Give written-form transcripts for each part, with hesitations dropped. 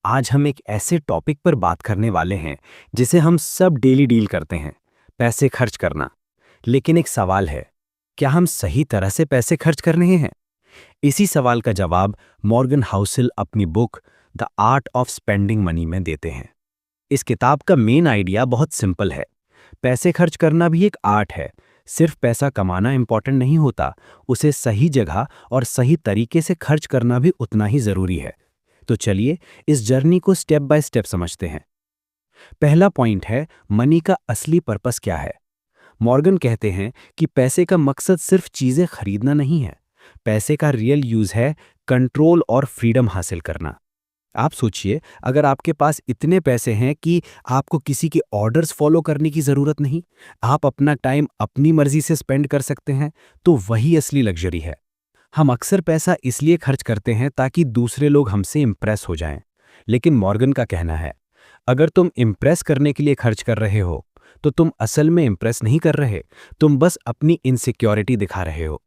आज हम एक ऐसे टॉपिक पर बात करने वाले हैं जिसे हम सब डेली डील करते हैं, पैसे खर्च करना। लेकिन एक सवाल है, क्या हम सही तरह से पैसे खर्च कर रहे हैं? इसी सवाल का जवाब मॉर्गन हाउसेल अपनी book the art of spending money में देते हैं। इस किताब का मेन आइडिया बहुत सिंपल है। पैसे खर्च करना भी एक आर्ट है। सिर्फ पैसा कमाना इंपॉर्टेंट नहीं होता, उसे सही जगह और सही तरीके से खर्च करना भी उतना ही जरूरी है। तो चलिए इस जर्नी को स्टेप बाय स्टेप समझते हैं। पहला पॉइंट है, मनी का असली पर्पस क्या है। मॉर्गन कहते हैं कि पैसे का मकसद सिर्फ चीजें खरीदना नहीं है। पैसे का रियल यूज है कंट्रोल और फ्रीडम हासिल करना। आप सोचिए, अगर आपके पास इतने पैसे हैं कि आपको किसी के ऑर्डर्स फॉलो करने की जरूरत नहीं, आप अपना टाइम अपनी मर्जी से स्पेंड कर सकते हैं, तो वही असली लग्जरी है। हम अक्सर पैसा इसलिए खर्च करते हैं ताकि दूसरे लोग हमसे इम्प्रेस हो जाएं। लेकिन मॉर्गन का कहना है, अगर तुम इम्प्रेस करने के लिए खर्च कर रहे हो तो तुम असल में इम्प्रेस नहीं कर रहे, तुम बस अपनी इनसिक्योरिटी दिखा रहे हो।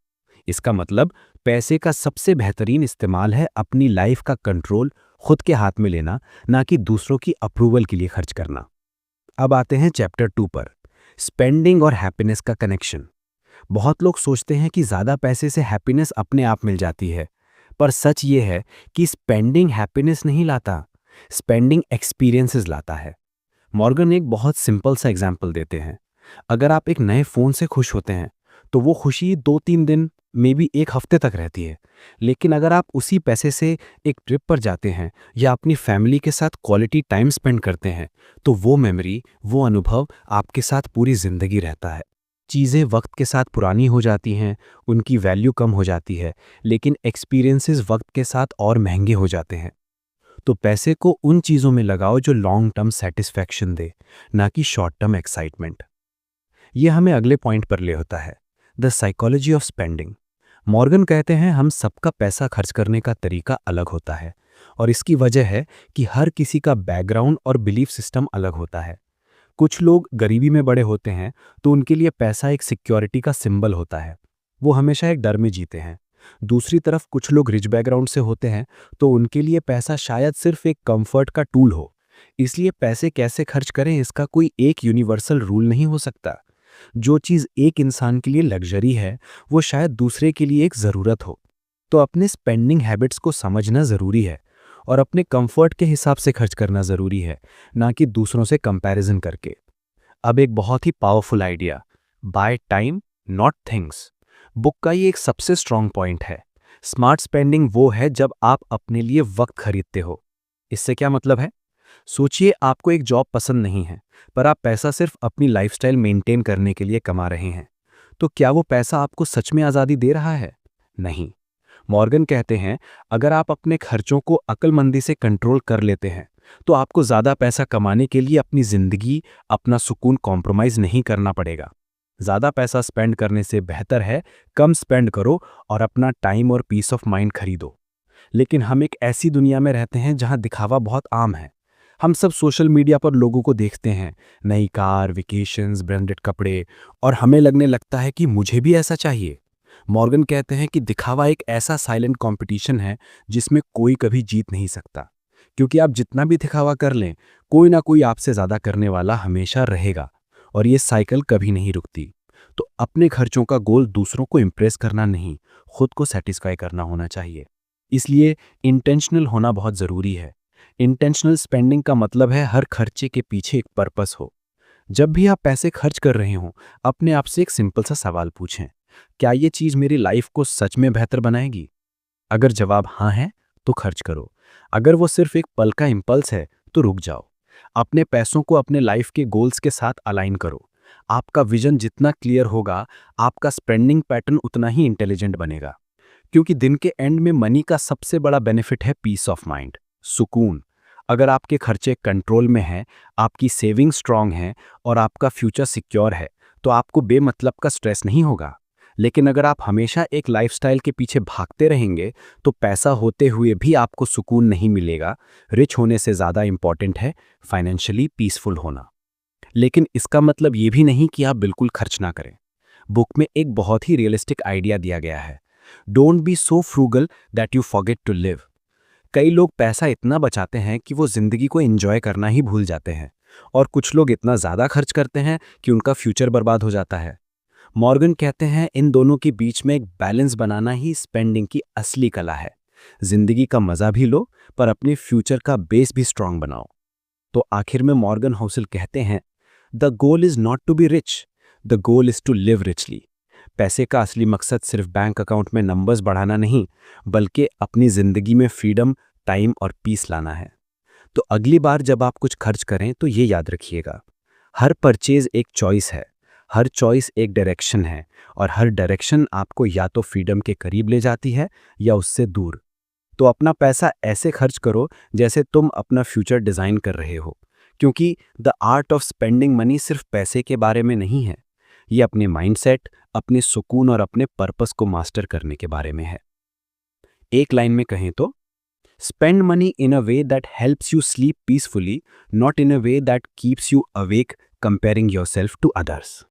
इसका मतलब पैसे का सबसे बेहतरीन इस्तेमाल है अपनी लाइफ का कंट्रोल खुद के हाथ में लेना, ना कि दूसरों की अप्रूवल के लिए खर्च करना। अब आते हैं चैप्टर 2 पर, स्पेंडिंग और हैप्पीनेस का कनेक्शन। बहुत लोग सोचते हैं कि ज़्यादा पैसे से हैप्पीनेस अपने आप मिल जाती है, पर सच ये है कि स्पेंडिंग हैप्पीनेस नहीं लाता, स्पेंडिंग एक्सपीरियंसेस लाता है। मॉर्गन एक बहुत सिंपल सा एग्जाम्पल देते हैं। अगर आप एक नए फ़ोन से खुश होते हैं तो वो खुशी 2-3 दिन, मे बी एक हफ्ते तक रहती है। लेकिन अगर आप उसी पैसे से एक ट्रिप पर जाते हैं या अपनी फैमिली के साथ क्वालिटी टाइम स्पेंड करते हैं, तो वो मेमोरी, वो अनुभव आपके साथ पूरी ज़िंदगी रहता है। चीज़ें वक्त के साथ पुरानी हो जाती हैं, उनकी वैल्यू कम हो जाती है, लेकिन एक्सपीरियंसेस वक्त के साथ और महंगे हो जाते हैं। तो पैसे को उन चीज़ों में लगाओ जो लॉन्ग टर्म सेटिस्फैक्शन दे, ना कि शॉर्ट टर्म एक्साइटमेंट। ये हमें अगले पॉइंट पर ले होता है, the psychology of spending. Morgan कहते हैं हम सबका पैसा खर्च करने का तरीका अलग होता है, और इसकी वजह है कि हर किसी का बैकग्राउंड और बिलीफ सिस्टम अलग होता है। कुछ लोग गरीबी में बड़े होते हैं, तो उनके लिए पैसा एक सिक्योरिटी का सिंबल होता है, वो हमेशा एक डर में जीते हैं। दूसरी तरफ कुछ लोग रिच बैकग्राउंड से होते हैं, तो उनके लिए पैसा शायद सिर्फ एक कंफर्ट का टूल हो। इसलिए पैसे कैसे खर्च करें, इसका कोई एक यूनिवर्सल रूल नहीं हो सकता। जो चीज़ एक इंसान के लिए लग्जरी है, वो शायद दूसरे के लिए एक ज़रूरत हो। तो अपने स्पेंडिंग हैबिट्स को समझना ज़रूरी है और अपने कंफर्ट के हिसाब से खर्च करना ज़रूरी है, ना कि दूसरों से कंपैरिजन करके। अब एक बहुत ही powerful idea, buy time not things. Book का ये एक सबसे स्ट्रॉन्ग पॉइंट है। स्मार्ट स्पेंडिंग वो है जब आप अपने लिए वक्त खरीदते हो। इससे क्या मतलब है? सोचिए, आपको एक जॉब पसंद नहीं है, पर आप पैसा सिर्फ अपनी लाइफस्टाइल मेंटेन करने के लिए कमा रहे हैं। तो क्या वो पैसा आपको सच में आज़ादी दे रहा है? नहीं। मॉर्गन कहते हैं, अगर आप अपने खर्चों को अक्लमंदी से कंट्रोल कर लेते हैं, तो आपको ज़्यादा पैसा कमाने के लिए अपनी ज़िंदगी, अपना सुकून कॉम्प्रोमाइज़ नहीं करना पड़ेगा। ज़्यादा पैसा स्पेंड करने से बेहतर है कम स्पेंड करो और अपना टाइम और पीस ऑफ माइंड खरीदो। लेकिन हम एक ऐसी दुनिया में रहते हैं जहां दिखावा बहुत आम है। हम सब सोशल मीडिया पर लोगों को देखते हैं, नई कार, वेकेशंस, ब्रांडेड कपड़े, और हमें लगने लगता है कि मुझे भी ऐसा चाहिए। मॉर्गन कहते हैं कि दिखावा एक ऐसा साइलेंट कंपटीशन है जिसमें कोई कभी जीत नहीं सकता, क्योंकि आप जितना भी दिखावा कर लें, कोई ना कोई आपसे ज़्यादा करने वाला हमेशा रहेगा, और ये साइकिल कभी नहीं रुकती। तो अपने खर्चों का गोल दूसरों को इम्प्रेस करना नहीं, खुद को सेटिस्फाई करना होना चाहिए। इसलिए इंटेंशनल होना बहुत ज़रूरी है। इंटेंशनल स्पेंडिंग का मतलब है हर खर्चे के पीछे एक पर्पस हो। जब भी आप पैसे खर्च कर रहे हों, अपने आप से एक सिंपल सा सवाल पूछें, क्या ये चीज़ मेरी लाइफ को सच में बेहतर बनाएगी? अगर जवाब हाँ है, तो खर्च करो। अगर वो सिर्फ एक पल का इम्पल्स है, तो रुक जाओ। अपने पैसों को अपने लाइफ के गोल्स के साथ अलाइन करो। आपका विजन जितना क्लियर होगा, आपका स्पेंडिंग पैटर्न उतना ही इंटेलिजेंट बनेगा। क्योंकि दिन के एंड में मनी का सबसे बड़ा बेनिफिट है पीस ऑफ माइंड, सुकून। अगर आपके खर्चे कंट्रोल में हैं, आपकी सेविंग स्ट्रांग है और आपका फ्यूचर सिक्योर है, तो आपको बेमतलब का स्ट्रेस नहीं होगा। लेकिन अगर आप हमेशा एक लाइफस्टाइल के पीछे भागते रहेंगे, तो पैसा होते हुए भी आपको सुकून नहीं मिलेगा। रिच होने से ज़्यादा इंपॉर्टेंट है फाइनेंशियली पीसफुल होना। लेकिन इसका मतलब ये भी नहीं कि आप बिल्कुल खर्च ना करें। बुक में एक बहुत ही रियलिस्टिक आइडिया दिया गया है, don't be so frugal that you forget to live. कई लोग पैसा इतना बचाते हैं कि वो जिंदगी को एंजॉय करना ही भूल जाते हैं, और कुछ लोग इतना ज़्यादा खर्च करते हैं कि उनका फ्यूचर बर्बाद हो जाता है। मॉर्गन कहते हैं इन दोनों के बीच में एक बैलेंस बनाना ही स्पेंडिंग की असली कला है। जिंदगी का मजा भी लो, पर अपने फ्यूचर का बेस भी स्ट्रांग बनाओ। तो आखिर में मॉर्गन हाउसल कहते हैं, the goal is not to be rich, the goal is to live richly. पैसे का असली मकसद सिर्फ बैंक अकाउंट में नंबर्स बढ़ाना नहीं, बल्कि अपनी जिंदगी में फ्रीडम, टाइम और पीस लाना है। तो अगली बार जब आप कुछ खर्च करें तो ये याद रखिएगा, हर परचेज एक चॉइस है, हर चॉइस एक डायरेक्शन है, और हर डायरेक्शन आपको या तो फ्रीडम के करीब ले जाती है या उससे दूर। तो अपना पैसा ऐसे खर्च करो जैसे तुम अपना फ्यूचर डिज़ाइन कर रहे हो, क्योंकि the art of spending money सिर्फ पैसे के बारे में नहीं है, ये अपने माइंडसेट, अपने सुकून और अपने पर्पस को मास्टर करने के बारे में है। एक लाइन में कहें तो, spend money in a way that helps you sleep peacefully, not in a way that keeps you awake comparing yourself to others.